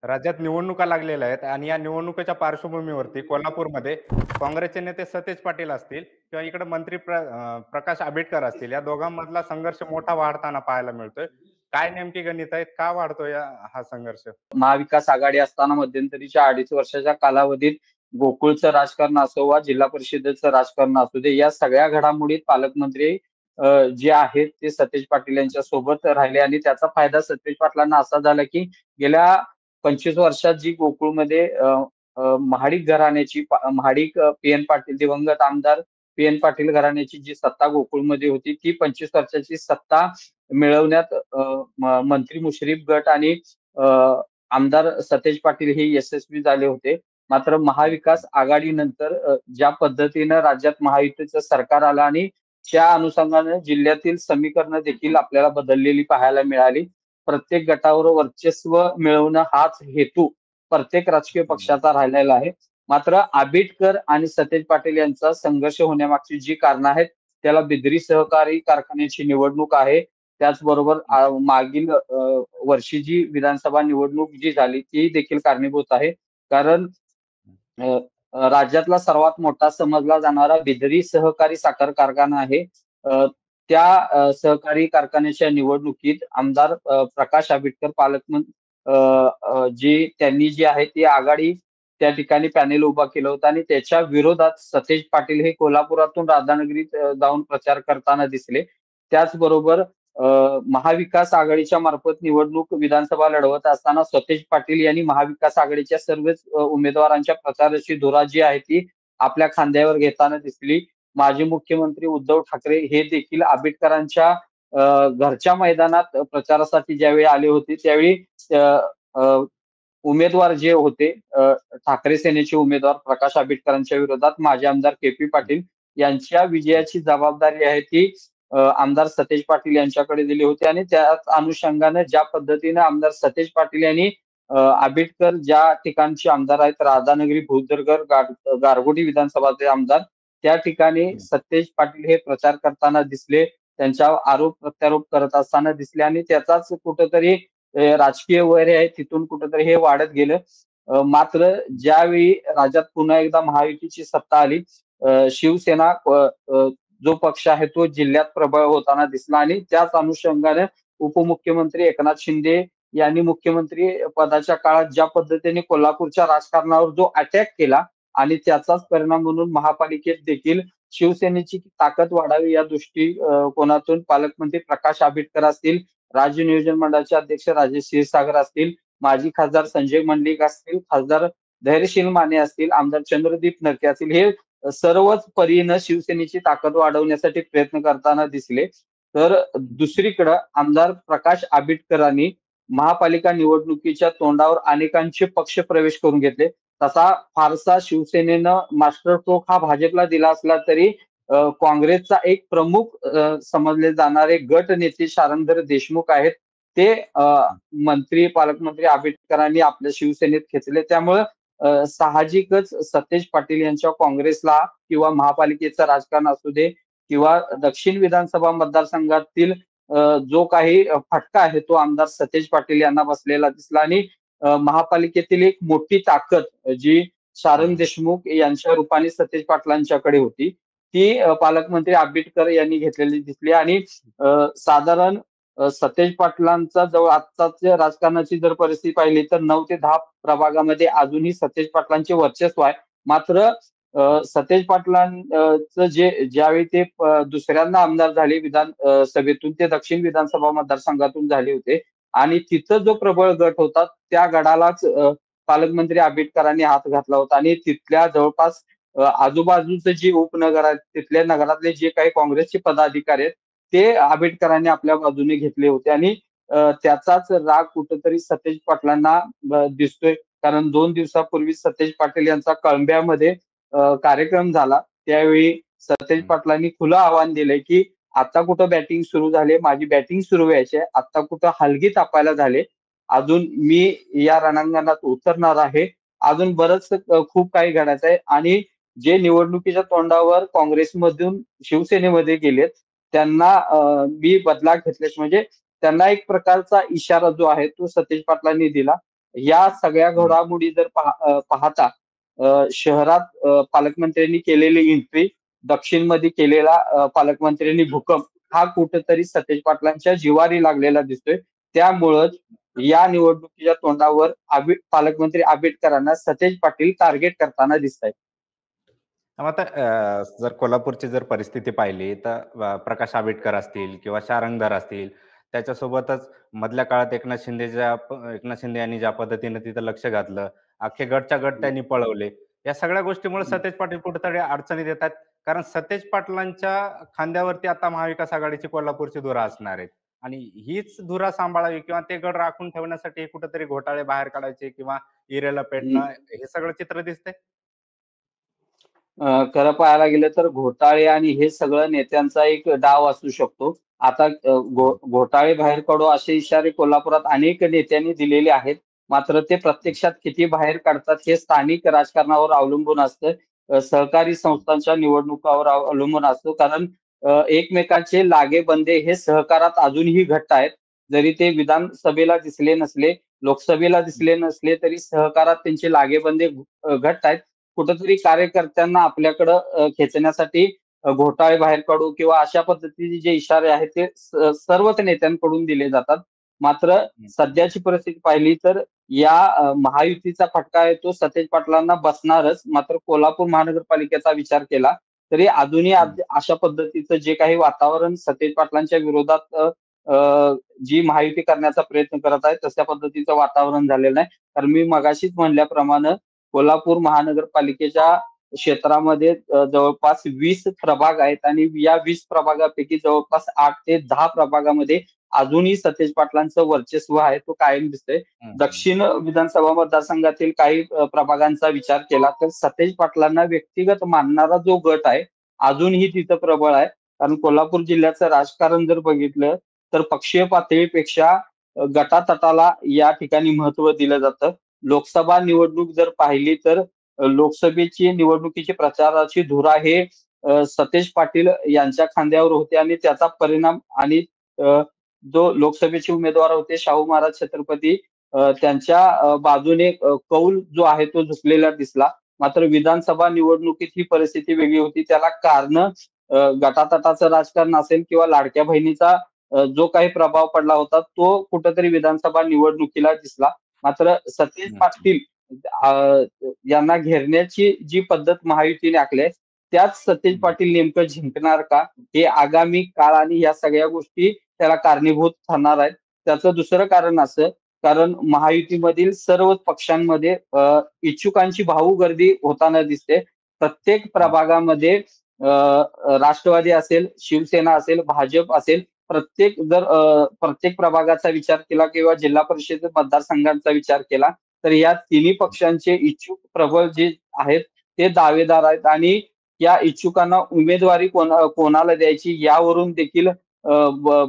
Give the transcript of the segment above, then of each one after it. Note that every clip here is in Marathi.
राज्यात निवडणुका लागलेल्या आहेत आणि या निवडणुकीच्या पार्श्वभूमीवरती कोल्हापूरमध्ये काँग्रेसचे नेते सतेज पाटील असतील किंवा इकडे मंत्री प्रकाश आंबेडकर असतील, या दोघांमधला संघर्ष मोठा वाढताना पाहायला मिळतोय. काय नेमकी गणित आहेत? का वाढतोय हा संघर्ष? महाविकास आघाडी असताना मध्यंतरीच्या 2.5 वर्षाच्या कालावधीत गोकुळचं राजकारण असो वा जिल्हा परिषदेचं राजकारण असू दे, या सगळ्या घडामोडीत पालकमंत्री जे आहेत ते सतेज पाटील यांच्या सोबत राहिले आणि त्याचा फायदा सतेज पाटलांना असा झाला की गेल्या 25 वर्षात जी गोकुळमध्ये महाडिक घराण्याची महाडिक पी.एन. पाटील, दिवंगत आमदार पी.एन. पाटील घराण्याची जी सत्ता गोकुळमध्ये होती, ती 25 वर्षाची सत्ता मिळवण्यात मंत्री मुश्रीफ गट आणि आमदार सतेज पाटील हे यशस्वी झाले होते. मात्र महाविकास आघाडीनंतर ज्या पद्धतीनं राज्यात महायुतीचं सरकार आलं आणि त्या अनुषंगाने जिल्ह्यातील समीकरणं देखील आपल्याला बदललेली पाहायला मिळाली. प्रत्येक गटावर वर्चस्व मिळवणं हाच हेतू प्रत्येक राजकीय पक्षाचा राहिलेला आहे. मात्र आंबेडकर आणि सतेज पाटील यांचा संघर्ष होण्यामागची जी कारणं आहेत, त्याला बिदरी सहकारी कारखान्याची निवडणूक आहे. त्याचबरोबर मागील वर्षी जी विधानसभा निवडणूक जी झाली ती देखील कारणीभूत आहे. कारण राज्यातला सर्वात मोठा समजला जाणारा बिदरी सहकारी साखर कारखाना आहे. त्या सहकारी कारखान्याच्या निवडणुकीत आमदार प्रकाश आंबेडकर पालकमंत्री जी त्यांनी जी आहे ती आघाडी त्या ठिकाणी पॅनेल उभा केलं होतं आणि त्याच्या विरोधात सतेज पाटील हे कोल्हापुरातून राधानगरीत जाऊन प्रचार करताना दिसले. त्याचबरोबर महाविकास आघाडीच्या मार्फत निवडणूक विधानसभा लढवत असताना सतेज पाटील यांनी महाविकास आघाडीच्या सर्वच उमेदवारांच्या प्रचाराची धुरा जी आहे ती आपल्या खांद्यावर घेताना दिसली. माजी मुख्यमंत्री उद्धव ठाकरे हे देखील आंबेडकरांच्या घरच्या मैदानात प्रचारासाठी ज्यावेळी आले होते त्यावेळी उमेदवार जे होते ठाकरे सेनेचे उमेदवार प्रकाश आंबेडकरांच्या विरोधात माजी आमदार के.पी. पाटील यांच्या विजयाची जबाबदारी आहे ती आमदार सतेज पाटील यांच्याकडे दिली होती आणि त्याच अनुषंगाने ज्या पद्धतीने आमदार सतेज पाटील यांनी आंबेडकर ज्या ठिकाणचे आमदार आहेत राधानगरी, भुदरगड, गारगोटी विधानसभाचे आमदार, त्या ठिकाणी सतेज पाटील हे प्रचार करताना दिसले, त्यांच्यावर आरोप प्रत्यारोप करत असताना दिसले आणि त्याचाच कुठंतरी राजकीय वैर आहे तिथून कुठंतरी हे वाढत गेलं. मात्र ज्यावेळी राज्यात पुन्हा एकदा महायुतीची सत्ता आली, शिवसेना जो पक्ष आहे तो जिल्ह्यात प्रबळ होताना दिसला आणि त्याच अनुषंगाने उपमुख्यमंत्री एकनाथ शिंदे यांनी मुख्यमंत्री पदाच्या काळात ज्या पद्धतीने कोल्हापूरच्या राजकारणावर जो अटॅक केला आणि त्याचाच परिणाम म्हणून महापालिकेत देखील शिवसेनेची ताकद वाढावी या दृष्टिकोनातून पालकमंत्री प्रकाश आंबेडकर असतील, राज्य नियोजन मंडळाचे अध्यक्ष राजेश क्षीरसागर असतील, माजी खासदार संजय मंडलिक असतील, खासदार धैर्यशील माने असतील, आमदार चंद्रदीप नरके असतील, हे सर्वच परीनं शिवसेनेची ताकद वाढवण्यासाठी प्रयत्न करताना दिसले. तर दुसरीकडे आमदार प्रकाश आंबेडकरांनी महापालिका निवडणुकीच्या तोंडावर अनेकांचे पक्ष प्रवेश करून घेतले. तसा फारसा शिवसेनेनं मास्टरस्ट्रोक हा भाजपला दिला असला तरी काँग्रेसचा एक प्रमुख समजले जाणारे गट नेते शारंगधर देशमुख आहेत, ते पालकमंत्री आंबेडकरांनी आपल्या शिवसेनेत घेतले. त्यामुळे साहजिकच सतेज पाटील यांच्या काँग्रेसला किंवा महापालिकेचं राजकारण असू दे किंवा दक्षिण विधानसभा मतदारसंघातील जो काही फटका आहे तो आमदार सतेज पाटील यांना बसलेला दिसला आणि महापालिकेतील एक मोठी ताकद जी शारंग देशमुख यांच्या रूपाने सतेज पाटलांच्याकडे होती ती पालकमंत्री आंबेडकर यांनी घेतलेली दिसली आणि साधारण सतेज पाटलांचा जवळ आत्ताच्या राजकारणाची जर परिस्थिती पाहिली तर 9 ते 10 प्रभागामध्ये अजूनही सतेज पाटलांचे वर्चस्व आहे. मात्र सतेज पाटलांचं ज्यावेळी ते दुसऱ्यांदा आमदार झाले विधानसभेतून, ते दक्षिण विधानसभा मतदारसंघातून झाले होते आणि तिथं जो प्रबळ गट होता त्या गटालाच पालकमंत्री आंबेडकरांनी हात घातला होता आणि तिथल्या जवळपास आजूबाजूचे जे उपनगर आहेत तिथल्या नगरातले जे काही काँग्रेसचे पदाधिकारी आहेत ते आंबेडकरांनी आपल्या बाजूने घेतले होते आणि त्याचाच राग कुठेतरी सतेज पाटलांना दिसतोय. कारण 2 दिवसापूर्वी सतेज पाटील यांचा कळंब्यामध्ये कार्यक्रम झाला, त्यावेळी सतेज पाटलांनी खुलं आव्हान दिलंय की आता कुठं बॅटिंग सुरू झाले, माझी बॅटिंग सुरू व्हायची आहे, आता कुठं हलगी तापायला झाले, अजून मी या रणांगणात उतरणार आहे, अजून बरंच खूप काही घडायचं आहे आणि जे निवडणुकीच्या तोंडावर काँग्रेसमधून शिवसेनेमध्ये गेलेत त्यांना मी बदला घेतल्यास म्हणजे त्यांना एक प्रकारचा इशारा जो आहे तो सतेज पाटलांनी दिला. या सगळ्या हं. घडामोडी जर पाहता शहरात पालकमंत्र्यांनी केलेली एंट्री, दक्षिणमध्ये केलेला पालकमंत्र्यांनी भूकंप हा कुठेतरी सतेज पाटलांच्या जिव्हारी लागलेला दिसतोय. त्यामुळं या निवडणुकीच्या तोंडावर पालकमंत्री आंबेडकरांना सतेज पाटील टार्गेट करताना दिसत आहेत. मग आता जर कोल्हापूरची जर परिस्थिती पाहिली तर प्रकाश आंबेडकर असतील किंवा शारंगधर असतील, त्याच्यासोबतच मधल्या काळात एकनाथ शिंदे यांनी ज्या पद्धतीने तिथं लक्ष घातलं, अख्खे गटच्या गट त्यांनी पळवले. या सगळ्या गोष्टीमुळे सतेज पाटील कुठेतरी अडचणीत येतात. कारण सतेज पाटलांच्या खांद्यावरती आता महाविकास आघाडीची कोल्हापूरची धुरा असणार आहे. आणि हीच धुरा सांभाळावी किंवा ते गड राखून ठेवण्यासाठी कुठेतरी घोटाळे बाहेर काढायचे किंवा इरेला पेटणं हे सगळं चित्र दिसतंय. खरं पाहायला गेलं तर घोटाळे आणि हे सगळं नेत्यांचा एक डाव असू शकतो. आता घोटाळे बाहेर काढू असे इशारे कोल्हापुरात अनेक नेत्यांनी दिलेले आहेत. मात्र ते प्रत्यक्षात किती बाहेर काढतात हे स्थानिक राजकारणावर अवलंबून असतं. सहकारी संस्थांच्या निवडणुकावर अवलंबून असतो. कारण एकमेकांचे लागेबंदे हे सहकारात अजूनही घट्ट आहेत. जरी ते विधानसभेला दिसले नसले, लोकसभेला दिसले नसले तरी सहकारात त्यांचे लागेबंदे घट्ट आहेत. कुठंतरी कार्यकर्त्यांना आपल्याकडं खेचण्यासाठी घोटाळे बाहेर काढू किंवा अशा पद्धतीचे जे इशारे आहेत ते सर्वच नेत्यांकडून दिले जातात. मात्र सध्याची परिस्थिती पाहिली तर या महायुतीचा फटका आहे तो सतेज पाटलांना बसणारच. मात्र कोल्हापूर महानगरपालिकेचा विचार केला तरी अजूनही अशा पद्धतीचं जे काही वातावरण सतेज पाटलांच्या विरोधात जी महायुती करण्याचा प्रयत्न करत आहे तशा पद्धतीचं वातावरण झालेलं नाही. कारण मी मगाशीच म्हणल्याप्रमाणे कोल्हापूर महानगरपालिकेच्या क्षेत्रामध्ये जवळपास 20 प्रभाग आहेत आणि या 20 प्रभागापैकी जवळपास 8 ते 10 प्रभागामध्ये अजूनही सतेज पाटलांचं वर्चस्व आहे तो कायम दिसतंय. हं, हं. दक्षिण विधानसभा मतदारसंघातील काही प्रभागांचा विचार केला तर सतेज पाटलांना व्यक्तिगत मानणारा जो गट आहे अजूनही तिथं प्रबळ आहे. कारण कोल्हापूर जिल्ह्याचं राजकारण जर बघितलं तर पक्षीय पातळीपेक्षा गटातटाला या ठिकाणी महत्व दिलं जातं. लोकसभा निवडणूक जर पाहिली तर लोकसभेची निवडणुकीची प्रचाराची धुरा हे सतेज पाटील यांच्या खांद्यावर होते आणि त्याचा परिणाम आणि जो लोकसभेचे उमेदवार होते शाहू महाराज छत्रपती त्यांच्या बाजूने कौल जो आहे तो झुकलेला दिसला. मात्र विधानसभा निवडणुकीत ही परिस्थिती वेगळी होती. त्याला कारण गटातटाचं राजकारण असेल किंवा लाडक्या बहिणीचा जो काही प्रभाव पडला होता तो कुठंतरी विधानसभा निवडणुकीला दिसला. मात्र सतेज पाटील यांना घेरण्याची जी पद्धत महायुतीने आखली त्याच सतेज पाटील नेमकं जिंकणार का हे आगामी काळ आणि या सगळ्या गोष्टी त्याला कारणीभूत ठरणार आहेत. त्याचं दुसरं कारण असं कारण महायुतीमधील सर्व पक्षांमध्ये इच्छुकांची भाऊ गर्दी होताना दिसते. प्रत्येक प्रभागामध्ये राष्ट्रवादी असेल, शिवसेना असेल, भाजप असेल प्रत्येक प्रभागाचा विचार केला किंवा जिल्हा परिषद मतदारसंघांचा विचार केला तर या तिन्ही पक्षांचे इच्छुक प्रबळ जे आहेत ते दावेदार आहेत आणि या इच्छुकांना उमेदवारी कोणाला द्यायची यावरून देखील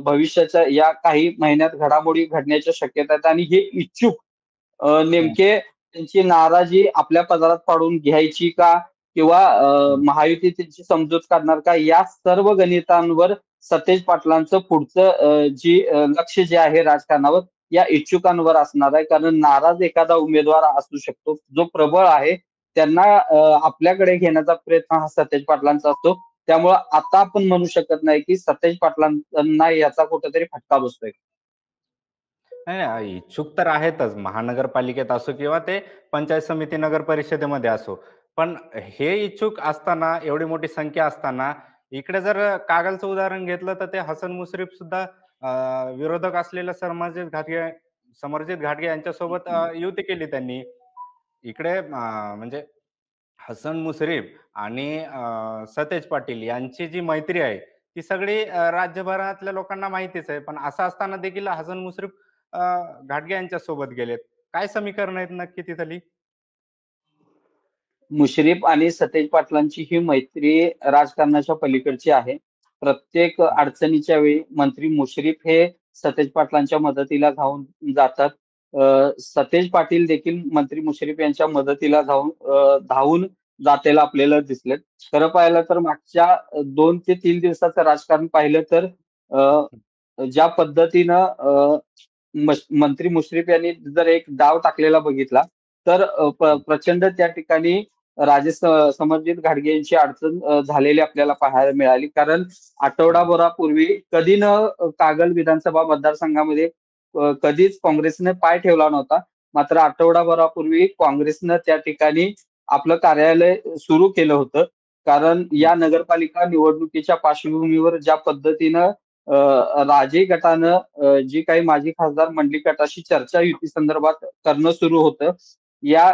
भविष्याच्या या काही महिन्यात घडामोडी घडण्याच्या शक्यता आहेत आणि हे इच्छुक नेमके त्यांची नाराजी आपल्या पदरात पाडून घ्यायची का किंवा महायुती त्यांची समजूत काढणार का या सर्व गणितांवर सतेज पाटलांचं पुढचं जी लक्ष जे आहे राजकारणावर या इच्छुकांवर असणार आहे. कारण नाराज एखादा उमेदवार असू शकतो जो प्रबळ आहे त्यांना आपल्याकडे घेण्याचा प्रयत्न हा सतेज पाटलांचा असतो. त्यामुळं आता आपण म्हणू शकत नाही की सतेज पाटलांना याचा कुठेतरी फटका बसतोय. नाही, नाही. इच्छुक तर आहेतच. महानगरपालिकेत असो किंवा ते पंचायत समिती, नगर परिषदेमध्ये असो. पण हे इच्छुक असताना, एवढी मोठी संख्या असताना, इकडे जर कागलचं उदाहरण घेतलं तर ते हसन मुश्रीफ सुद्धा विरोधक असलेल्या समरजित घाटगे यांच्यासोबत युती केली त्यांनी. इकडे म्हणजे हसन मुश्रीफ आणि सतेज पाटील यांची जी मैत्री आहे, ती सगळी राज्यभरातल्या लोकांना माहितीच आहे. पण असं असताना देखील हसन मुश्रीफ अ, घाटगे यांच्यासोबत गेलेत. काय समीकरण आहेत नक्की तिथली? मुश्रीफ आणि सतेज पाटलांची ही मैत्री राजकारणाच्या पलीकडची आहे. प्रत्येक अडचणीच्या वेळी मंत्री मुश्रीफ हे सतेज पाटलांच्या मदतीला धावून जातात. सतेज पाटील देखील मंत्री मुश्रीफ यांच्या मदतीला धावून जातेला आपल्याला दिसलेत. खरं पाहिलं तर मागच्या 2 ते 3 दिवसाचं राजकारण पाहिलं तर ज्या पद्धतीनं मंत्री मुश्रीफ यांनी जर एक डाव टाकलेला बघितला तर प्रचंड त्या ठिकाणी समरजित घाटगे यांची अडचण झालेली आपल्याला पाहायला मिळाली. कारण आठवडाभरापूर्वी कधी न कागल विधानसभा मतदारसंघामध्ये कधीच काँग्रेसने पाय ठेवला नव्हता. मात्र आठवडाभरापूर्वी काँग्रेसनं त्या ठिकाणी आपलं कार्यालय सुरू केलं होतं. कारण या नगरपालिका निवडणुकीच्या पार्श्वभूमीवर ज्या पद्धतीनं राजे गटानं जी काही माजी खासदार मंडलिक गटाशी चर्चा युती संदर्भात करणं सुरू होतं, या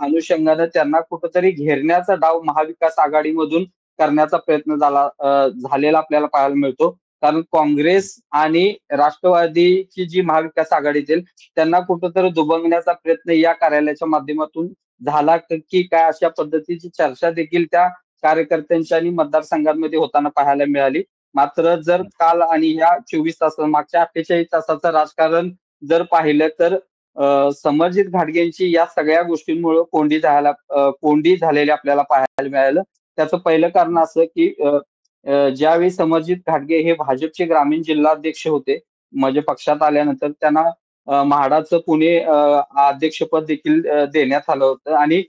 अनुषंगानं त्यांना कुठंतरी घेरण्याचा डाव महाविकास आघाडीमधून करण्याचा प्रयत्न झालेला आपल्याला पाहायला मिळतो. कारण काँग्रेस आणि राष्ट्रवादीची जी महाविकास आघाडी असेल त्यांना कुठंतरी दुभंगण्याचा प्रयत्न या कार्यालयाच्या माध्यमातून झाला की काय, अशा पद्धतीची चर्चा देखील त्या कार्यकर्त्यांच्या आणि मतदारसंघांमध्ये होताना पाहायला मिळाली. मात्र जर काल आणि या 24 तास मागच्या 48 तासाचं राजकारण जर पाहिलं तर समरजित घाटगेंची या सगळ्या गोष्टींमुळे कोंडी झालेली आपल्याला पाहायला मिळालं. त्याचं पहिलं कारण असं की ज्यावेळी समरजित घाटगे हे भाजपचे ग्रामीण जिल्हाध्यक्ष होते, म्हणजे पक्षात आल्यानंतर त्यांना म्हाडाचं पुणे अध्यक्षपद देखील देण्यात आलं होतं आणि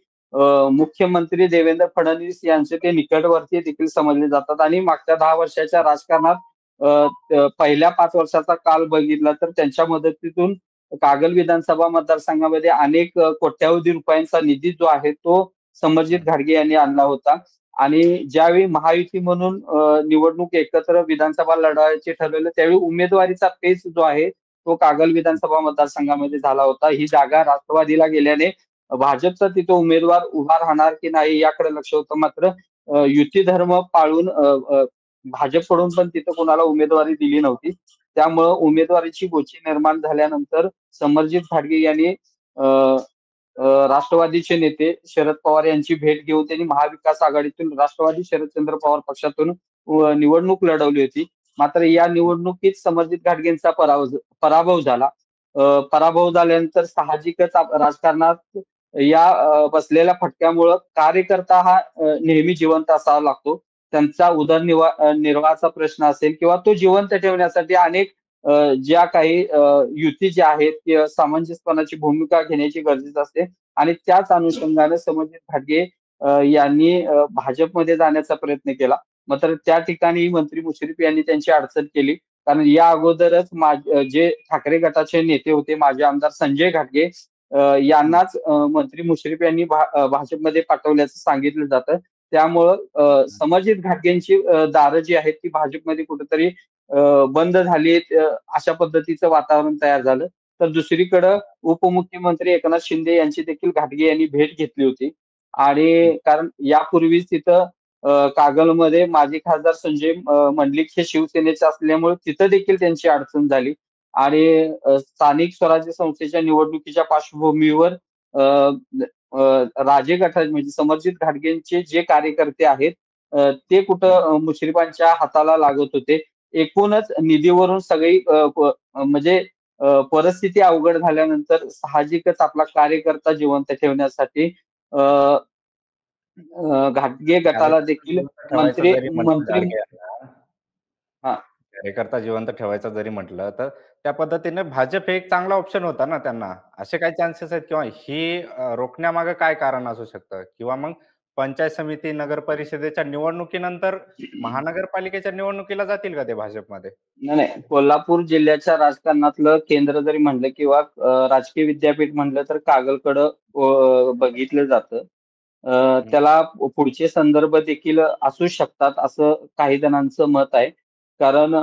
मुख्यमंत्री देवेंद्र फडणवीस यांचे ते निकटवर्ती देखील समजले जातात. आणि मागच्या 10 वर्षाच्या राजकारणात पहिल्या 5 वर्षाचा काल बघितला तर त्यांच्या मदतीतून कागल विधानसभा मतदारसंघामध्ये अनेक कोट्यावधी रुपयांचा निधी जो आहे तो समरजित घाटगे यांनी आणला होता. आणि ज्यावेळी महायुती म्हणून निवडणूक एकत्र विधानसभा लढवायचे ठरवलं त्यावेळी उमेदवारीचा पेच जो आहे तो कागल विधानसभा मतदारसंघामध्ये झाला होता. ही जागा राष्ट्रवादीला गेल्याने भाजपचा तिथे उमेदवार उभा राहणार की नाही याकडे लक्ष होतं. मात्र युती धर्म पाळून भाजपकडून पण तिथं कोणाला उमेदवारी दिली नव्हती. त्यामुळं उमेदवारीची गोची निर्माण झाल्यानंतर समरजित घाटगे यांनी राष्ट्रवादीचे नेते शरद पवार यांची भेट घेऊन त्यांनी महाविकास आघाडीतून राष्ट्रवादी शरदचंद्र पवार पक्षातून निवडणूक लढवली होती. मात्र या निवडणुकीत समरजित घाटगेंचा पराभव झाला. पराभव झाल्यानंतर साहजिकच राजकारणात या बसलेल्या फटक्यामुळं कार्यकर्ता हा नेहमी जिवंत असावा लागतो. त्यांचा उदरनिर्वाहाचा प्रश्न असेल किंवा तो जिवंत ठेवण्यासाठी अनेक ज्या काही युती ज्या आहेत किंवा सामंजस्यपणाची भूमिका घेण्याची गरजेचं असते. आणि त्याच अनुषंगाने समरजित घाटगे यांनी भाजपमध्ये जाण्याचा प्रयत्न केला. मात्र त्या ठिकाणी मंत्री मुश्रीफ यांनी त्यांची अडचण केली. कारण या अगोदरच जे ठाकरे गटाचे नेते होते माजी आमदार संजय घाटगे यांनाच मंत्री मुश्रीफ यांनी भाजपमध्ये पाठवल्याचं सांगितलं जातं. त्यामुळं समरजित घाटगेंची दारं जी आहेत ती भाजपमध्ये कुठेतरी बंद झाली अशा पद्धतीचं वातावरण तयार झालं. तर दुसरीकडं उपमुख्यमंत्री एकनाथ शिंदे यांची देखील घाटगे यांनी भेट घेतली होती. आणि कारण यापूर्वीच तिथं कागलमध्ये माजी खासदार संजय मंडलिक हे शिवसेनेचे असल्यामुळे तिथं देखील त्यांची अडचण झाली. आणि स्थानिक स्वराज्य संस्थेच्या निवडणुकीच्या पार्श्वभूमीवर राजे गटात म्हणजे समरजित घाटगेंचे जे कार्यकर्ते आहेत ते कुठं मुश्रीफांच्या हाताला लागत होते. एकूणच निधीवरून सगळी म्हणजे परिस्थिती अवघड झाल्यानंतर साहजिकच आपला कार्यकर्ता जिवंत ठेवण्यासाठी घाटगे गटाला देखील मंत्री कार्यकर्ता जिवंत ठेवायचा जरी म्हटलं तर त्या पद्धतीने भाजप हे एक चांगला ऑप्शन होता ना त्यांना. असे काही चान्सेस आहेत किंवा ही रोखण्यामागे काय कारण असू शकतं? किंवा मग पंचायत समिती, नगर परिषदेच्या निवडणुकीनंतर महानगरपालिकेच्या निवडणुकीला जातील का ते भाजपमध्ये? नाही, कोल्हापूर जिल्ह्याच्या राजकारणातलं केंद्र जरी म्हणलं किंवा राजकीय विद्यापीठ म्हणलं तर कागलकडं बघितलं जातं. त्याला पुढचे संदर्भ देखील असू शकतात असं काही जणांचं मत आहे. कारण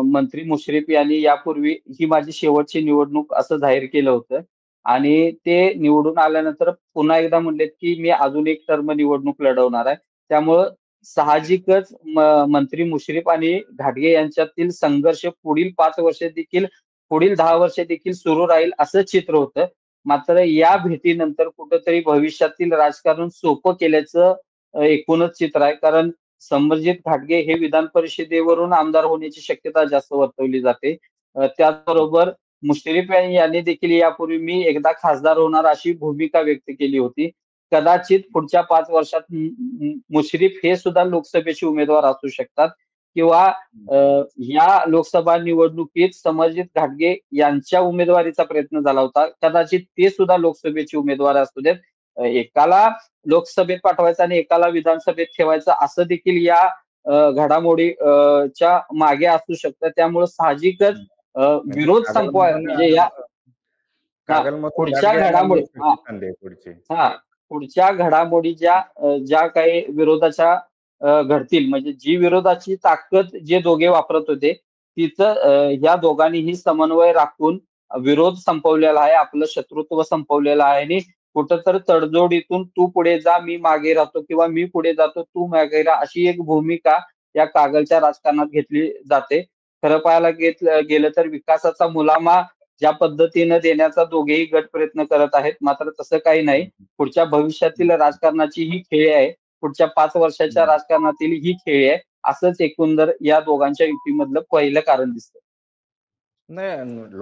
मंत्री मुश्रीफ यांनी यापूर्वी ही माझी शेवटची निवडणूक असं जाहीर केलं होतं. आणि ते निवडून आल्यानंतर पुन्हा एकदा म्हणलेत की मी अजून एक टर्म निवडणूक लढवणार आहे. त्यामुळं साहजिकच मंत्री मुश्रीफ आणि घाटगे यांच्यातील संघर्ष पुढील 5 वर्ष देखील पुढील 10 वर्ष देखील सुरू राहील असं चित्र होतं. मात्र या भेटीनंतर कुठंतरी भविष्यातील राजकारण सोपं केल्याचं एकूणच चित्र आहे. कारण समरजित घाटगे हे विधान परिषदेवरून आमदार होण्याची शक्यता जास्त वर्तवली जाते. त्याचबरोबर मुश्रीफ यांनी देखील यापूर्वी मी एकदा खासदार होणार अशी भूमिका व्यक्त केली होती. कदाचित पुढच्या 5 वर्षात मुश्रीफ हे सुद्धा लोकसभेचे उमेदवार असू शकतात. किंवा या लोकसभा निवडणुकीत समरजित घाटगे यांच्या उमेदवारीचा प्रयत्न झाला होता. कदाचित ते सुद्धा लोकसभेचे उमेदवार असू देत. एकाला लोकसभेत पाठवायचं आणि एकाला विधानसभेत ठेवायचं असं देखील या घडामोडी च्या मागे असू शकतं. त्यामुळे साहजिकच म्हणजे विरोध संपवाय म्हणजे या कागलमधून पुढच्या घाटगे यांना मिळू घडामोडी शकते संधी पुढची. हा पुढच्या घडामोडी ज्या काही विरोधाच्या घडतील म्हणजे जी विरोधाची ताकद जे दोघे वापरत होते तिचं या दोघांनीही समन्वय राखून विरोध संपवलेला आहे, आपलं शत्रुत्व संपवलेलं आहे आणि कुठंतरी तडजोडीतून तू पुढे जा मी मागे राहतो किंवा मी पुढे जातो तू मागे राहा अशी एक भूमिका या कागलच्या राजकारणात घेतली जाते. खरं पाहायला गेलं तर विकासाचा मुलामा ज्या पद्धतीनं देण्याचा दोघेही गट प्रयत्न करत आहेत, मात्र तसं काही नाही. पुढच्या भविष्यातील राजकारणाची ही खेळी आहे. पुढच्या 5 वर्षाच्या राजकारणातील ही खेळी आहे. असंच एकंदर या दोघांच्या युतीमधलं पहिलं कारण दिसतं. नाही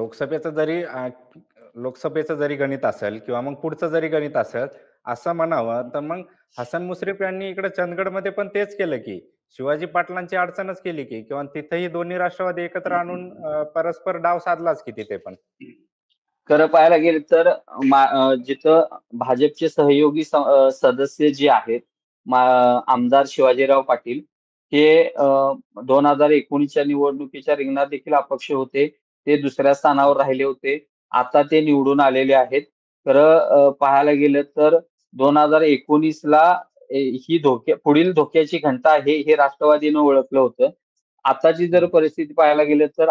लोकसभेचं जरी गणित असेल किंवा मग पुढचं जरी गणित असेल असं म्हणावं तर मग हसन मुश्रीफ यांनी इकडे चंदगडमध्ये पण तेच केलं की शिवाजी पाटलांची अडचणच केली की किंवा तिथेही दोन्ही राष्ट्रवादी एकत्र आणून परस्पर डाव साधलाच की तिथे पण. खरं पाहायला गेलं तर जिथं भाजपचे सहयोगी सदस्य जे आहेत आमदार शिवाजीराव पाटील हे 2019च्या निवडणुकीच्या रिंगणात देखील अपक्ष होते. ते दुसऱ्या स्थानावर राहिले होते. आता ते निवडून आलेले आहेत. खरं पाहायला गेलं तर 2019ला ही पुढील धोक्याची घंटा आहे हे राष्ट्रवादीनं ओळखलं होतं. आताची जर परिस्थिती पाहायला गेलं तर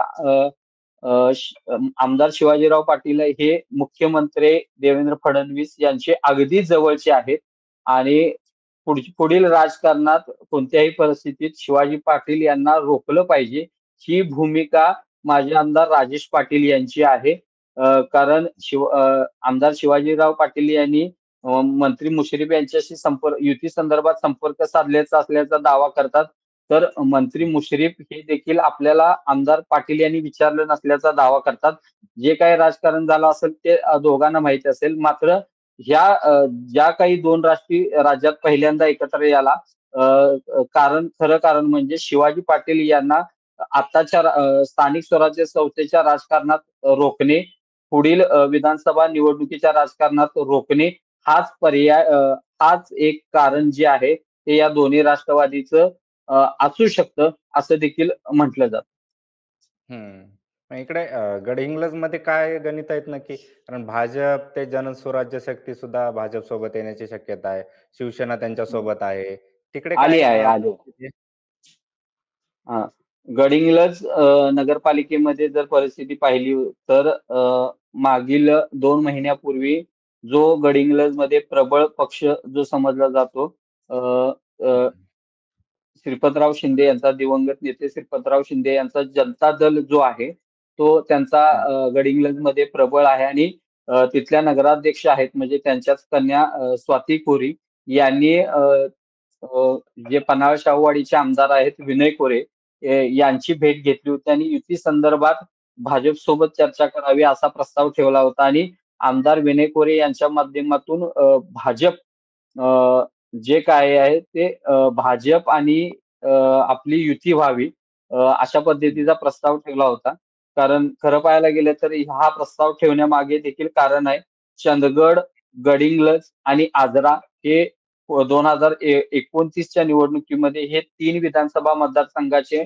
आमदार शिवाजीराव पाटील हे मुख्यमंत्री देवेंद्र फडणवीस यांचे अगदी जवळचे आहेत आणि पुढील राजकारणात कोणत्याही परिस्थितीत शिवाजी पाटील यांना रोखलं पाहिजे ही भूमिका माजी आमदार राजेश पाटील यांची आहे. कारण आमदार शिवाजीराव पाटील यांनी मंत्री मुश्रीफ यांच्याशी युती संदर्भात संपर्क साधल्याचा असल्याचा दावा करतात. तर मंत्री मुश्रीफ हे देखील आपल्याला आमदार पाटील यांनी विचारलं नसल्याचा दावा करतात. जे काही राजकारण झालं असेल ते दोघांना माहिती असेल. मात्र ज्या काही दोन राज्यात पहिल्यांदा एकत्र याला खरं कारण म्हणजे शिवाजी पाटील यांना आताच्या स्थानिक स्वराज्य संस्थेच्या राजकारणात रोखणे, पुढील विधानसभा निवडणुकीच्या राजकारणात रोखणे हाच पर्याय हाच एक कारण जे आहे ते या दोन्ही राष्ट्रवादीचं असू शकतं असं देखील म्हटलं जातं. इकडे गडहिंग्लज मध्ये काय गणित आहेत नक्की? कारण भाजप ते जनस्वराज्य शक्ती सुद्धा भाजप सोबत येण्याची शक्यता आहे. शिवसेना त्यांच्या सोबत आहे. तिकडे आली काय आहे आली. गडिंग्लज नगरपालिकेमध्ये जर परिस्थिती पाहिली तर मागील 2 महिन्यापूर्वी जो गडिंग्लज मध्ये प्रबळ पक्ष जो समजला जातो श्रीपतराव शिंदे यांचा दिवंगत नेते श्रीपतराव शिंदे यांचा जनता दल जो आहे तो त्यांचा गडिंग्लज मध्ये प्रबळ आहे आणि तिथल्या नगराध्यक्ष आहेत म्हणजे त्यांच्याच कन्या स्वाती कोरी यांनी जे पन्हाळ शाहूवाडीचे आमदार आहेत विनय कोरे यांची भेट घेतली होती आणि युती संदर्भात भाजप सोबत चर्चा करावी असा प्रस्ताव ठेवला होता आणि आमदार विनय कोरे यांच्या माध्यमातून भाजप जे काय आहे ते भाजप आणि आपली युती व्हावी अशा पद्धतीचा प्रस्ताव ठेवला होता. कारण खरं पाहायला गेलं तर हा प्रस्ताव ठेवण्यामागे देखील कारण आहे. चंदगड, गडिंग्लज आणि आजरा हे 2029च्या निवडणुकीमध्ये हे 3 विधानसभा मतदारसंघाचे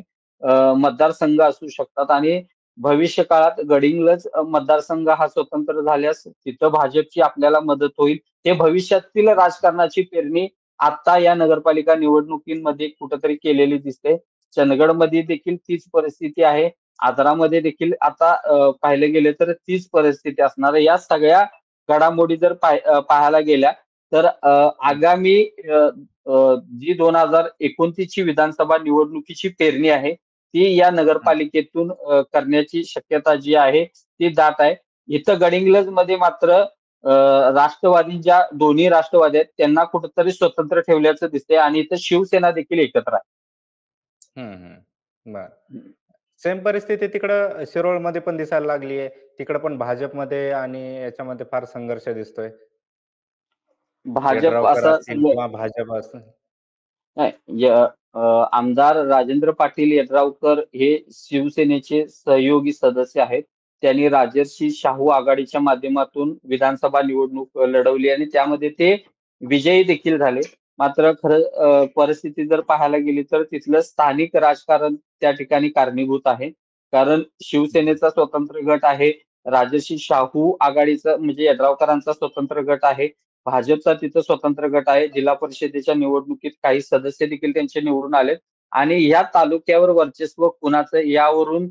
मतदारसंघ असू शकतात आणि भविष्य काळात गडिंग्लज मतदारसंघ हा स्वतंत्र झाल्यास तिथं भाजपची आपल्याला मदत होईल. हे भविष्यातील राजकारणाची पेरणी आता या नगरपालिका निवडणुकीमध्ये कुठेतरी केलेली दिसते. चंदगडमध्ये देखील तीच परिस्थिती आहे. आजरामध्ये देखील आता पाहिलं गेलं तर तीच परिस्थिती असणार आहे. या सगळ्या घडामोडी जर पाहायला गेल्या तर आगामी जी 2029ची विधानसभा निवडणुकीची पेरणी आहे ती या नगरपालिकेतून करण्याची शक्यता जी आहे ती दाट आहे. इथं गडिंग्लज मध्ये मात्र राष्ट्रवादी ज्या दोन्ही राष्ट्रवादी आहेत त्यांना कुठेतरी स्वतंत्र ठेवल्याचं दिसतंय आणि इथं शिवसेना देखील एकत्र आहे. बर सेम परिस्थिती तिकडं शिरोळमध्ये पण दिसायला लागली आहे. तिकडे पण भाजपमध्ये आणि याच्यामध्ये फार संघर्ष दिसतोय. भाजप येड्रावकर असं असतील किंवा भाजप असतील. नाही, आमदार राजेंद्र पाटील यड्रावकर हे शिवसेनेचे सहयोगी सदस्य आहेत. त्यांनी राजर्षी शाहू आघाडीच्या माध्यमातून विधानसभा निवडणूक लढवली आणि त्यामध्ये ते विजयी देखील झाले. मात्र खरं परिस्थिती जर पाहायला गेली तर तिथलं स्थानिक राजकारण त्या ठिकाणी कारणीभूत आहे. कारण शिवसेनेचा स्वतंत्र गट आहे, राजर्षी शाहू आघाडीचा म्हणजे यड्रावकरांचा स्वतंत्र गट आहे, भाजपचा तिथं स्वतंत्र गट आहे. जिल्हा परिषदेच्या निवडणुकीत काही सदस्य देखील त्यांचे निवडून आलेत आणि या तालुक्यावर वर्चस्व कुणाचं यावरून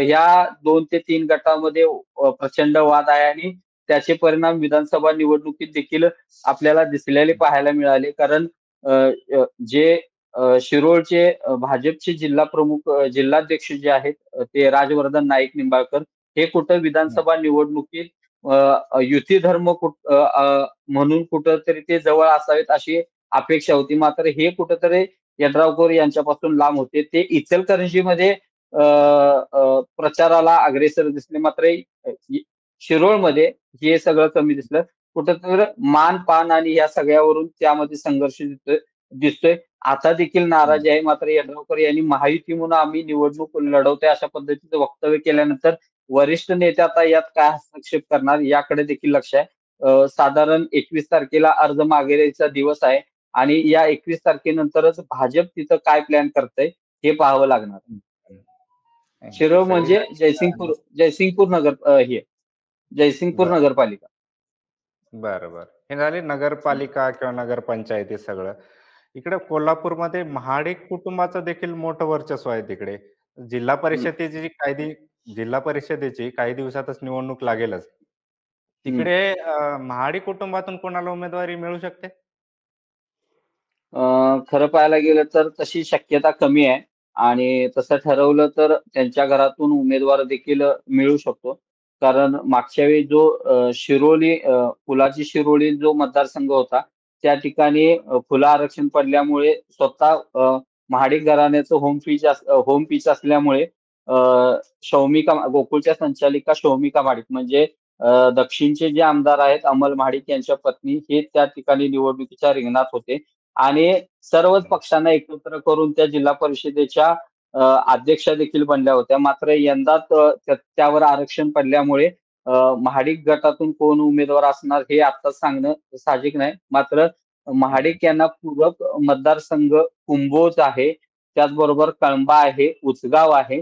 या 2 ते 3 गटामध्ये प्रचंड वाद आहे आणि त्याचे परिणाम विधानसभा निवडणुकीत देखील आपल्याला दिसलेले पाहायला मिळाले. कारण अ, अ, जे शिरोळचे भाजपचे जिल्हा प्रमुख जिल्हाध्यक्ष जे आहेत ते राजवर्धन नाईक निंबाळकर हे कुठं विधानसभा निवडणुकीत युती धर्म म्हणून कुठंतरी ते जवळ असावेत अशी अपेक्षा होती. मात्र हे कुठंतरी यड्रावकर यांच्यापासून लांब होते. ते इचलकरंजीमध्ये प्रचाराला अग्रेसर दिसले. मात्र शिरोळमध्ये हे सगळं कमी दिसलं. कुठंतरी मान पान आणि या सगळ्यावरून त्यामध्ये संघर्ष दिसतोय. आता देखील नाराजी आहे. मात्र यड्रावकर यांनी महायुती म्हणून आम्ही निवडणूक लढवतोय अशा पद्धतीचं वक्तव्य केल्यानंतर वरिष्ठ नेते आता यात काय हस्तक्षेप करणार याकडे देखील लक्ष आहे. साधारण 21 तारखेला अर्ज मागेचा दिवस आहे आणि या 21 तारखेनंतरच भाजप तिथं काय प्लॅन करतंय हे पाहावं लागणार. शिरोळ सगळी म्हणजे जयसिंगपूर नगर जयसिंगपूर नगरपालिका. बरं बरं. हे झाली नगरपालिका किंवा नगरपंचायती सगळं. इकडे कोल्हापूरमध्ये महाडिक कुटुंबाचं देखील मोठं वर्चस्व आहे तिकडे. जिल्हा हम्म, परिषदेची जिल्हा परिषदेची काही दिवसातच निवडणूक लागेलच. हम्म. तिकडे महाडिक कुटुंबातून कोणाला उमेदवारी मिळू शकते? खरं पाहायला गेलं तर तशी शक्यता कमी आहे आणि तसं ठरवलं तर त्यांच्या घरातून उमेदवार देखील मिळू शकतो. कारण मागच्या वेळी जो फुलाची शिरोळी जो मतदारसंघ होता त्या ठिकाणी फुलं आरक्षण पडल्यामुळे स्वतः महाडिक घराण्याचं होम पिच असल्यामुळे शौमिका गोकुळच्या संचालिका शौमिका महाडिक म्हणजे दक्षिणचे जे आमदार आहेत अमल महाडिक यांच्या पत्नी हे त्या ठिकाणी निवडणुकीच्या रिंगणात होते आणि सर्वच पक्षांना एकत्र करून त्या जिल्हा परिषदेच्या अध्यक्षा देखील बनल्या होत्या. मात्र यंदा त्यावर आरक्षण पडल्यामुळे महाडिक गटातून कोण उमेदवार असणार हे आता सांगणं साहजिक नाही. मात्र महाडिक यांना पूरक मतदारसंघ कुंभोज आहे, त्याचबरोबर कळंबा आहे, उचगाव आहे.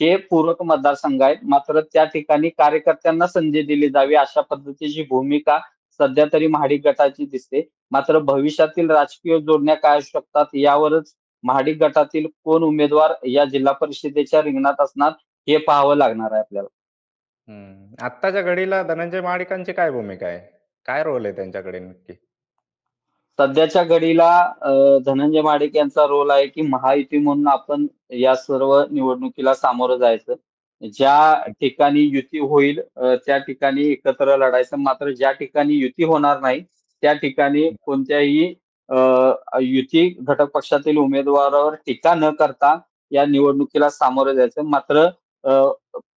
हे पूरक मतदारसंघ आहेत. मात्र त्या ठिकाणी कार्यकर्त्यांना संधी दिली जावी अशा पद्धतीची भूमिका सध्या तरी महाडिक गटाची दिसते. मात्र भविष्यातील राजकीय जोडण्या काय असू शकतात यावरच महाडिक गटातील कोण उमेदवार या जिल्हा परिषदेच्या रिंगणात असणार हे पाहावं लागणार आहे आपल्याला. आत्ताच्या घडीला धनंजय महाडिकांची काय भूमिका आहे? काय रोल आहे त्यांच्याकडे नक्की? सध्याच्या घडीला धनंजय महाडिक यांचा रोल आहे की महायुती म्हणून आपण या सर्व निवडणुकीला सामोरं जायचं. ज्या ठिकाणी युती होईल त्या ठिकाणी एकत्र लढायचं. मात्र ज्या ठिकाणी युती होणार नाही त्या ठिकाणी कोणत्याही युती घटक पक्षातील उमेदवारावर टीका न करता या निवडणुकीला सामोरं जायचं. मात्र अ,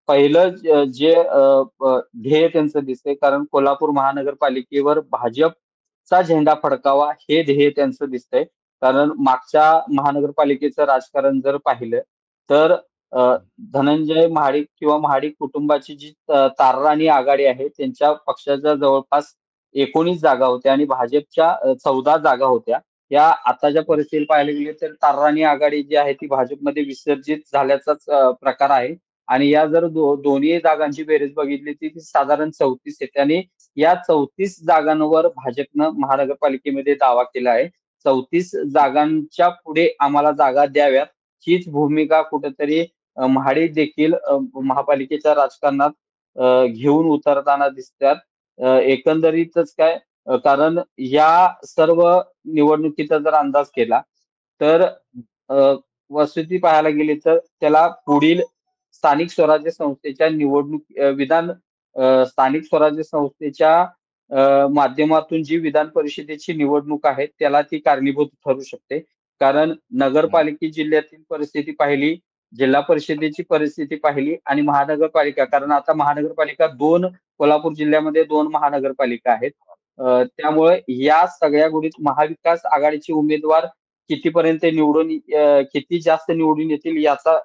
पहिलं ध्येय त्यांचं दिसतंय कारण कोल्हापूर महानगरपालिकेवर भाजपचा झेंडा फडकावा हे ध्येय त्यांचं दिसतंय. कारण मागच्या महानगरपालिकेचं राजकारण जर पाहिलं तर धनंजय महाडिक किंवा महाडिक कुटुंबाची जी तार्राणी आघाडी आहे त्यांच्या पक्षाच्या जवळपास 19 जागा होत्या आणि भाजपच्या 14 जागा होत्या. या आताच्या परिस्थितीत पाहायला गेले तर तार्राणी आघाडी जी आहे ती भाजपमध्ये विसर्जित झाल्याचाच प्रकार आहे आणि या जर दोन्ही जागांची बेरीज बघितली ती साधारण 34 येते आणि या 34 जागांवर भाजपनं महानगरपालिकेमध्ये दावा केला आहे. 34 जागांच्या पुढे आम्हाला जागा द्याव्यात हीच भूमिका कुठेतरी महाडिक देखील महापालिकेच्या राजकारणात घेऊन उतरताना दिसतात. एकंदरीतच काय कारण या सर्व निवडणुकीचा जर अंदाज केला तर वस्तुस्थिती पाहायला गेली तर त्याला पुढील स्थानिक स्वराज्य संस्थेच्या स्थानिक स्वराज्य संस्थेच्या माध्यमातून जी विधान परिषदेची निवडणूक आहे त्याला ती कारणीभूत ठरू शकते. कारण नगरपालिका जिल्ह्यातील परिस्थिती पाहिली, जिल्हा परिषदेची परिस्थिती पाहिली आणि महानगरपालिका कारण आता महानगरपालिका कोल्हापूर जिल्ह्यामध्ये 2 महानगरपालिका आहेत. त्यामुळे या सगळ्या गुढीत महाविकास आघाडीचे उमेदवार कितीपर्यंत किती जास्त निवडून येतील याचा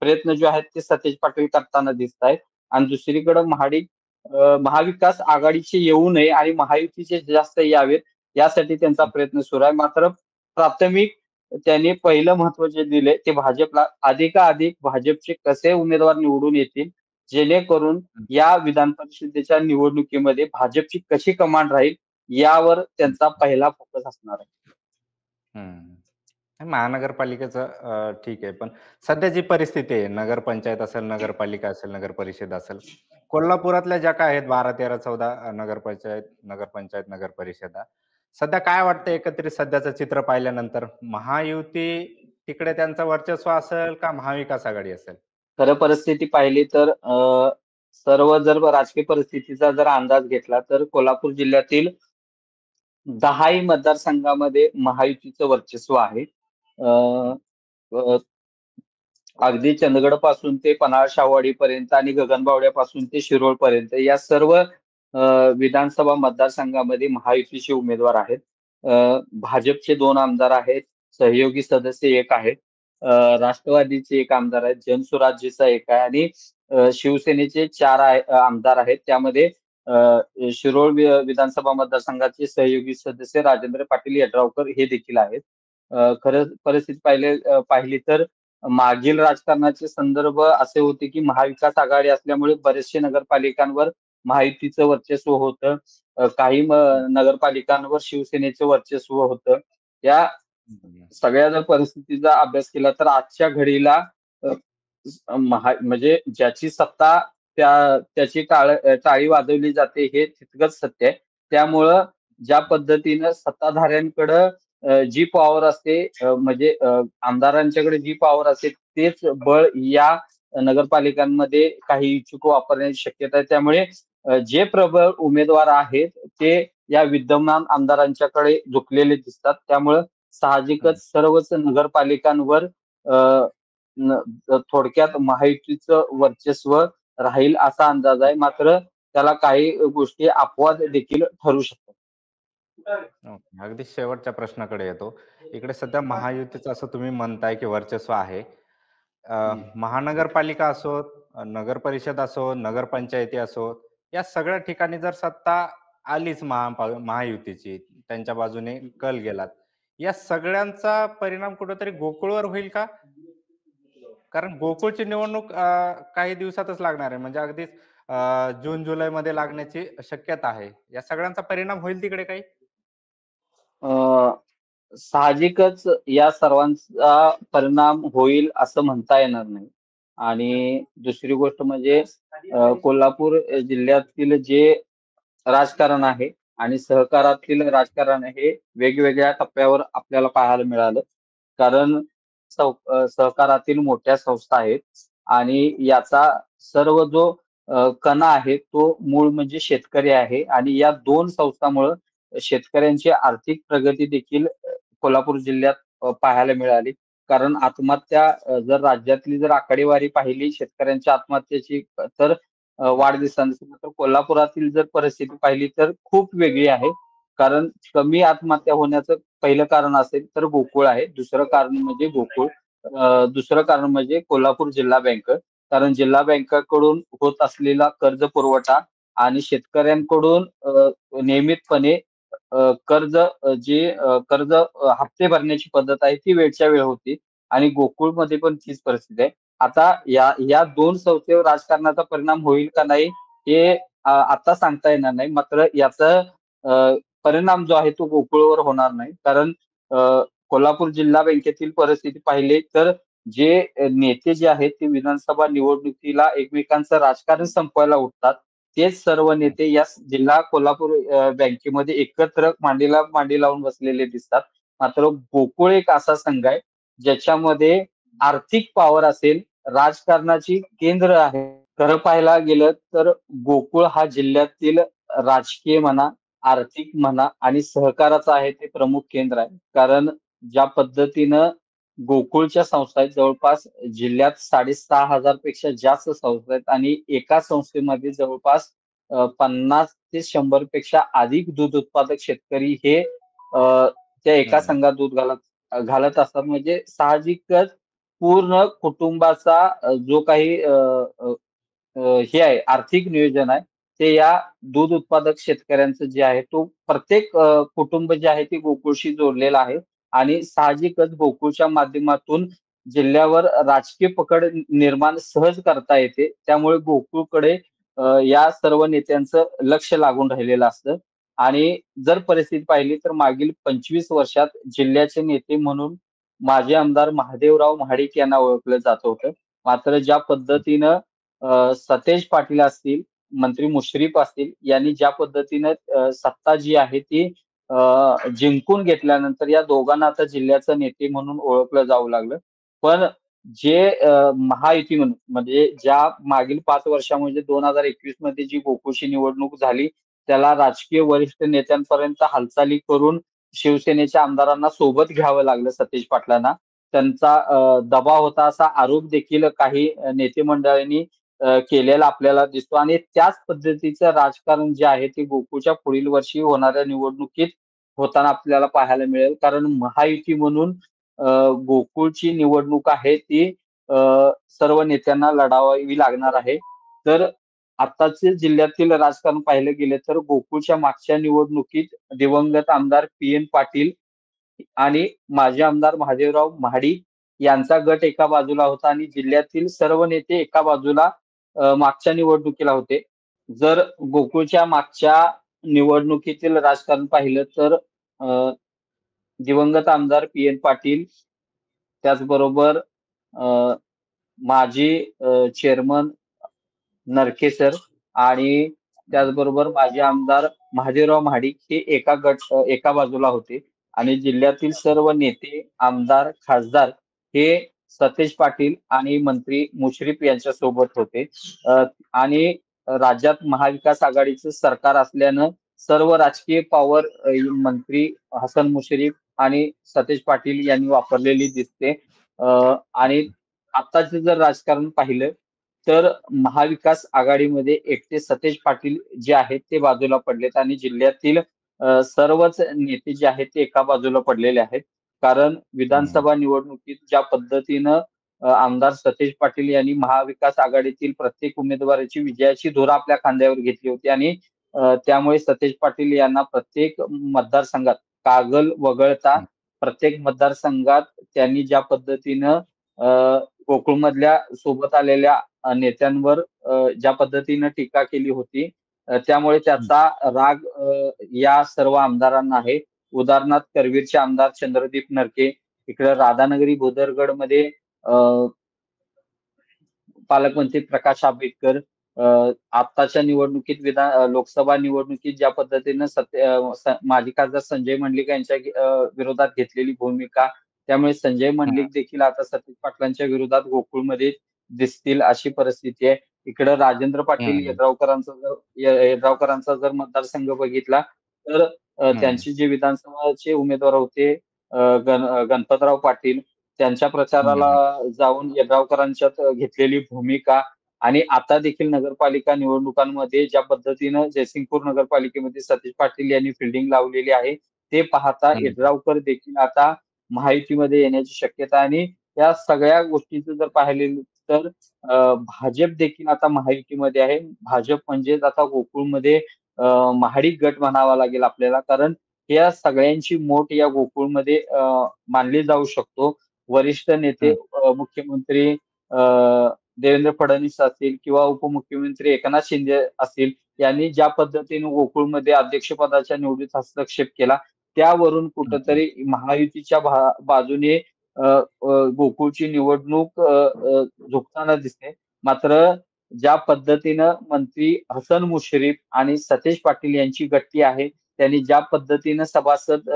प्रयत्न जो आहे ते सतेज पाटील करताना दिसत आहेत. आणि दुसरीकडे महाविकास आघाडीचे येऊ नये आणि महायुतीचे जास्त यावेत यासाठी त्यांचा प्रयत्न सुरू आहे. मात्र प्राथमिक त्यांनी पहिलं महत्व जे दिले ते भाजपला, अधिकाधिक भाजपचे कसे उमेदवार निवडून येतील जेणेकरून या विधान परिषदेच्या निवडणुकीमध्ये भाजपची कशी कमांड राहील यावर त्यांचा पहिला फोकस असणार आहे. महानगरपालिकेचं ठीक आहे, पण सध्या जी परिस्थिती आहे, नगरपंचायत असेल, नगरपालिका असेल, नगर परिषद असेल, कोल्हापुरातल्या ज्या काय आहेत 12, 13, 14 नगरपंचायत, नगर परिषदा, सध्या काय वाटतं एकत्रित सध्याचं चित्र पाहिल्यानंतर महायुती तिकडे त्यांचं वर्चस्व असेल का महाविकास आघाडी असेल? खरं परिस्थिती पाहिली तर सर्व जर राजकीय परिस्थितीचा जर अंदाज घेतला तर कोल्हापूर जिल्ह्यातील 10ही मतदारसंघामध्ये महायुतीचं वर्चस्व आहे. अगदी चंदगड पासून ते पन्हाळ शाहूवाडी पर्यंत आणि गगनबावड्यापासून ते शिरोळ पर्यंत या सर्व विधानसभा मतदारसंघामध्ये महायुतीचे उमेदवार आहेत. भाजपचे 2 आमदार आहेत, सहयोगी सदस्य 1 आहेत, राष्ट्रवादीचे 1 आमदार आहेत, जनसुराज्यचा 1 आहे आणि शिवसेनेचे 4 आमदार आहेत. त्यामध्ये शिरोळ विधानसभा मतदारसंघाचे सहयोगी सदस्य राजेंद्र पाटील यड्रावकर हे देखील आहेत. खरं परिस्थिती पाहिली तर मागील राजकारणाचे संदर्भ असे होते की महाविकास आघाडी असल्यामुळे बरेचसे नगरपालिकांवर महायुतीचं वर्चस्व होतं. काही नगरपालिकांवर शिवसेनेचं वर्चस्व होतं. या सगळ्या जर परिस्थितीचा अभ्यास केला तर आजच्या घडीला म्हणजे ज्याची सत्ता त्याची टाळी वाजवली जाते हे तितकंच सत्य आहे. त्यामुळं ज्या पद्धतीनं सत्ताधाऱ्यांकडं जी पॉवर असते म्हणजे आमदारांच्याकडे जी पॉवर असते तेच बळ या नगरपालिकांमध्ये काही इच्छुक वापरण्याची शक्यता आहे. त्यामुळे जे प्रबळ उमेदवार आहेत ते या विद्यमान आमदारांच्याकडे झुकलेले दिसतात. त्यामुळं साहजिकच सर्वच नगरपालिकांवर थोडक्यात महायुतीचं वर्चस्व राहील असा अंदाज आहे. मात्र त्याला काही गोष्टी अपवाद देखील ठरू शकतात. अगदी शेवटच्या प्रश्नाकडे येतो. इकडे सध्या महायुतीचं असं तुम्ही म्हणताय की वर्चस्व आहे. महानगरपालिका असो, नगर परिषद असो, नगरपंचायती असो, या सगळ्या ठिकाणी जर सत्ता आलीच महायुतीची, त्यांच्या बाजूने कल गेलात, या सगळ्यांचा परिणाम कुठेतरी गोकुळवर होईल का? कारण गोकुळची निवडणूक काही दिवसातच लागणार आहे. म्हणजे अगदीच जून जुलैमध्ये लागण्याची शक्यता आहे. या सगळ्यांचा परिणाम होईल तिकडे काही? साहजिकच या सर्वांचा परिणाम होईल असं म्हणता येणार नाही. आणि दुसरी गोष्ट म्हणजे कोल्हापूर जिल्ह्यातील जे राजकारण आहे आणि सहकारातील राजकारण हे वेगवेगळ्या टप्प्यावर आपल्याला पाहायला मिळालं. कारण सहकारातील मोठ्या संस्था आहेत आणि याचा सर्व जो कणा आहे तो मूळ म्हणजे शेतकरी आहे आणि या 2 संस्थांमुळे शेतकऱ्यांची आर्थिक प्रगती देखील कोल्हापूर जिल्ह्यात पाहायला मिळाली. कारण आत्महत्या जर राज्यातली जर आकडेवारी पाहिली शेतकऱ्यांच्या आत्महत्येची तर वाढदिवसांची, तर कोल्हापुरातील जर परिस्थिती पाहिली तर खूप वेगळी आहे. कारण कमी आत्महत्या होण्याचं पहिलं कारण असेल तर गोकुळ आहे. दुसरं कारण म्हणजे गोकुळ. दुसरं कारण म्हणजे कोल्हापूर जिल्हा बँक. कारण जिल्हा बँकेकडून होत असलेला कर्ज पुरवठा आणि शेतकऱ्यांकडून नियमितपणे कर्ज हप्ते भरण्याची पद्धत आहे ती वेळच्या वेळ होती आणि गोकुळमध्ये पण तीच परिस्थिती आहे. आता या 2 संस्थेवर राजकारणाचा परिणाम होईल का नाही हे आता सांगता येणार नाही. मात्र याचा परिणाम जो आहे तो गोकुळवर होणार नाही. कारण कोल्हापूर जिल्हा बँकेतील परिस्थिती पाहिली तर जे नेते जे आहेत ते विधानसभा निवडणुकीला एकमेकांचं राजकारण संपवायला उठतात. तेच सर्व नेते या जिल्हा कोल्हापूर बँकेमध्ये एकत्र मांडीला मांडी लावून बसलेले दिसतात. मात्र गोकुळ एक असा संघ आहे ज्याच्यामध्ये आर्थिक पॉवर असेल, राजकारणाची केंद्र आहे. खरं पाहायला गेलं तर गोकुळ हा जिल्ह्यातील राजकीय म्हणा, आर्थिक म्हणा आणि सहकाराचं आहे ते प्रमुख केंद्र आहे. कारण ज्या पद्धतीनं गोकुळच्या संस्था आहेत जवळपास जिल्ह्यात 6,500 पेक्षा जास्त संस्था आहेत आणि एका संस्थेमध्ये जवळपास 50 ते 100 पेक्षा अधिक दूध उत्पादक शेतकरी हे त्या एका संघात दूध घालत घालत असतात. म्हणजे साहजिकच पूर्ण कुटुंबाचा जो काही हे आहे आर्थिक नियोजन आहे ते या दूध उत्पादक शेतकऱ्यांचं जे आहे तो प्रत्येक कुटुंब जे आहे ते गोकुळशी जोडलेलं आहे आणि साहजिकच गोकुळच्या माध्यमातून जिल्ह्यावर राजकीय पकड निर्माण सहज करता येते. त्यामुळे गोकुळकडे या सर्व नेत्यांचं लक्ष लागून राहिलेलं असतं आणि जर परिस्थिती पाहिली तर मागील 25 वर्षात जिल्ह्याचे नेते म्हणून माजी आमदार महादेवराव महाडिक यांना ओळखलं जात होतं. मात्र ज्या पद्धतीनं सतेज पाटील असतील, मंत्री मुश्रीफ असतील यांनी ज्या पद्धतीनं सत्ता जी आहे ती जिंकून घेतल्यानंतर या दोघांना आता जिल्ह्याचं नेते म्हणून ओळखलं जाऊ लागलं. पण जे महायुती म्हणून म्हणजे ज्या मागील 5 वर्षामध्ये 2021 मध्ये जी गोकुळची निवडणूक झाली, त्याला राजकीय वरिष्ठ नेत्यांपर्यंत हालचाली करून शिवसेनेच्या आमदारांना सोबत घ्यावं लागलं सतेज पाटलांना. त्यांचा दबाव होता असा आरोप देखील काही नेते मंडळींनी केलेला आपल्याला दिसतो आणि त्याच पद्धतीचं राजकारण जे आहे ते गोकुळच्या पुढील वर्षी होणाऱ्या निवडणुकीत होताना आपल्याला पाहायला मिळेल. कारण महायुती म्हणून गोकुळची निवडणूक आहे ती सर्व नेत्यांना लढावी लागणार आहे. तर आताचे जिल्ह्यातील राजकारण पाहिलं गेलं तर गोकुळच्या मागच्या निवडणुकीत दिवंगत आमदार पी.एन. पाटील आणि माजी आमदार महादेवराव महाडिक यांचा गट एका बाजूला होता आणि जिल्ह्यातील सर्व नेते एका बाजूला मागच्या निवडणुकीला होते. जर गोकुळच्या मागच्या निवडणुकीतील राजकारण पाहिलं तर दिवंगत आमदार पी.एन. पाटील त्याचबरोबर अ, माजी चेअरमन नरके सर आणि त्याचबरोबर माजी आमदार महादेवराव महाडिक हे एका बाजूला होते आणि जिल्ह्यातील सर्व नेते, आमदार, खासदार हे सतेज पाटील आणि मंत्री मुश्रीफ यांच्या सोबत होते. आणि राज्यात महाविकास आघाडीचं सरकार असल्यानं सर्व राजकीय पॉवर मंत्री हसन मुश्रीफ आणि सतेज पाटील यांनी वापरलेली दिसते. आणि आताचं जर राजकारण पाहिलं तर महाविकास आघाडीमध्ये एकटे सतेज पाटील जे आहेत ते बाजूला पडलेत आणि जिल्ह्यातील सर्वच नेते जे आहेत ते एका बाजूला पडलेले आहेत. कारण विधानसभा निवडणुकीत ज्या पद्धतीनं आमदार सतेज पाटील यांनी महाविकास आघाडीतील प्रत्येक उमेदवाराची विजयाची धुरा आपल्या खांद्यावर घेतली होती आणि त्यामुळे सतेज पाटील यांना प्रत्येक मतदारसंघात कागल वगळता प्रत्येक मतदारसंघात त्यांनी ज्या पद्धतीनं गोकुळमधल्या सोबत आलेल्या नेत्यांवर ज्या पद्धतीनं टीका केली होती त्यामुळे त्याचा राग या सर्व आमदारांना आहे. उदाहरणार्थ करवीरचे आमदार चंद्रदीप नरके, इकडे राधानगरी भोदरगडमध्ये पालकमंत्री प्रकाश आंबेडकर, आत्ताच्या निवडणुकीत लोकसभा निवडणुकीत ज्या पद्धतीनं माजी खासदार संजय मंडलिक यांच्या विरोधात घेतलेली भूमिका, त्यामुळे संजय मंडलिक देखील आता सतेज पाटलांच्या विरोधात गोकुळमध्ये दिसतील अशी परिस्थिती आहे. इकडं राजेंद्र पाटील यड्रावकरांचा जर मतदारसंघ बघितला तर त्यांचे जे विधानसभाचे उमेदवार होते गणपतराव पाटील त्यांच्या प्रचाराला जाऊन यड्रावकरांच्यात घेतलेली भूमिका आणि आता देखील नगरपालिका निवडणुकांमध्ये ज्या पद्धतीनं जयसिंगपूर नगरपालिकेमध्ये सतीश पाटील यांनी फिल्डिंग लावलेली आहे ते पाहता यड्रावकर देखील आता महायुतीमध्ये येण्याची शक्यता आहे आणि या सगळ्या गोष्टीचं जर पाहिलं तर भाजप देखील आता महायुतीमध्ये आहे. भाजप म्हणजेच आता गोकुळमध्ये महाडिक गट म्हणावा लागेल आपल्याला कारण या सगळ्यांची मोठ या गोकुळमध्ये मानली जाऊ शकतो. वरिष्ठ नेते मुख्यमंत्री देवेंद्र फडणवीस असतील किंवा उपमुख्यमंत्री एकनाथ शिंदे असतील यांनी ज्या पद्धतीने गोकुळमध्ये अध्यक्षपदाच्या निवडीत हस्तक्षेप केला त्यावरून कुठंतरी महायुतीच्या बाजूने गोकुळची निवडणूक झुकताना दिसते. मात्र ज्या पद्धतीनं मंत्री हसन मुश्रीफ आणि सतेज पाटील यांची गट्टी आहे त्यांनी ज्या पद्धतीनं सभासद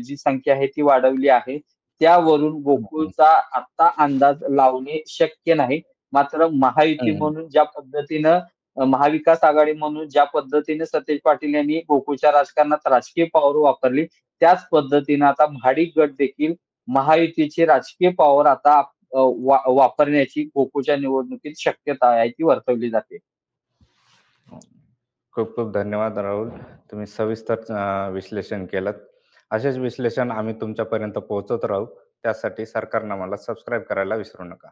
जी संख्या आहे ती वाढवली आहे त्यावरून गोकुळचा आता अंदाज लावणे शक्य नाही. मात्र महायुती म्हणून ज्या पद्धतीनं महाविकास आघाडी म्हणून ज्या पद्धतीने सतेज पाटील यांनी गोकुळच्या राजकारणात राजकीय पॉवर वापरली त्याच पद्धतीनं आता महाडिक गट देखील महायुतीची राजकीय पॉवर आता वापरण्याची गोकुळच्या निवडणुकीत शक्यता आहे ती वर्तवली जाते. खूप खूप धन्यवाद राहुल, तुम्ही सविस्तर विश्लेषण केलं. असेच विश्लेषण आम्ही तुमच्यापर्यंत पोहोचवत राहू. त्यासाठी सरकारनं मला सबस्क्राईब करायला विसरू नका.